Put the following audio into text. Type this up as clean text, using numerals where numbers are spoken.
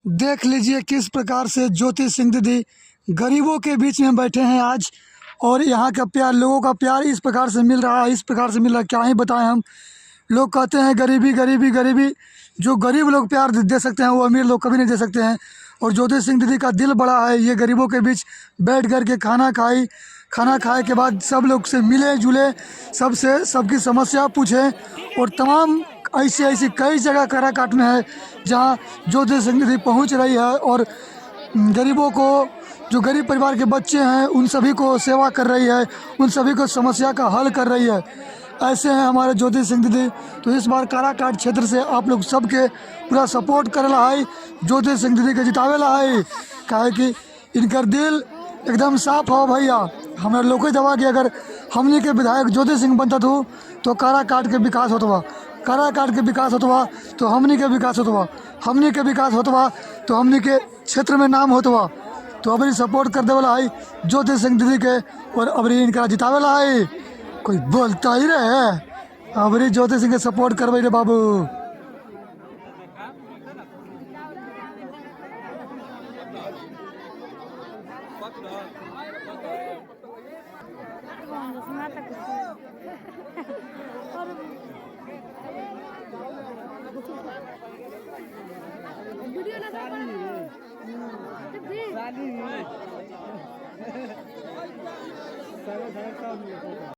देख लीजिए किस प्रकार से ज्योति सिंह दीदी गरीबों के बीच में बैठे हैं आज। और यहाँ का प्यार, लोगों का प्यार इस प्रकार से मिल रहा है, इस प्रकार से मिल रहा है, क्या ही बताएं हम। लोग कहते हैं गरीबी गरीबी गरीबी, जो गरीब लोग प्यार दे सकते हैं वो अमीर लोग कभी नहीं दे सकते हैं। और ज्योति सिंह दीदी का दिल बड़ा है, ये गरीबों के बीच बैठ कर के खाना खाए के बाद सब लोग से मिले जुले, सबसे सबकी समस्या पूछे। और तमाम ऐसी ऐसी कई जगह काराकाट में है जहाँ ज्योति सिंह दीदी पहुँच रही है और गरीबों को, जो गरीब परिवार के बच्चे हैं उन सभी को सेवा कर रही है, उन सभी को समस्या का हल कर रही है। ऐसे हैं हमारे ज्योति सिंह दीदी। तो इस बार काराकाट क्षेत्र से आप लोग सबके पूरा सपोर्ट करेला है, ज्योति सिंह दीदी के जितावेला है। काहे कि इनकर दिल एकदम साफ हो भैया। हमारे लोग दवा कि अगर हमने के विधायक ज्योति सिंह बनता तो काराकाट के विकास होता, काराकाट के विकास होता तो हमनी के विकास होता, हमनी के विकास होता तो हमनी के क्षेत्र में नाम होता। तो अबरी सपोर्ट कर देवेला है ज्योति सिंह दीदी के और अबरी इनका जितावेला है। कोई बोलता ही रहे, अबरी ज्योति सिंह के सपोर्ट करवाई रे बाबू। वीडियो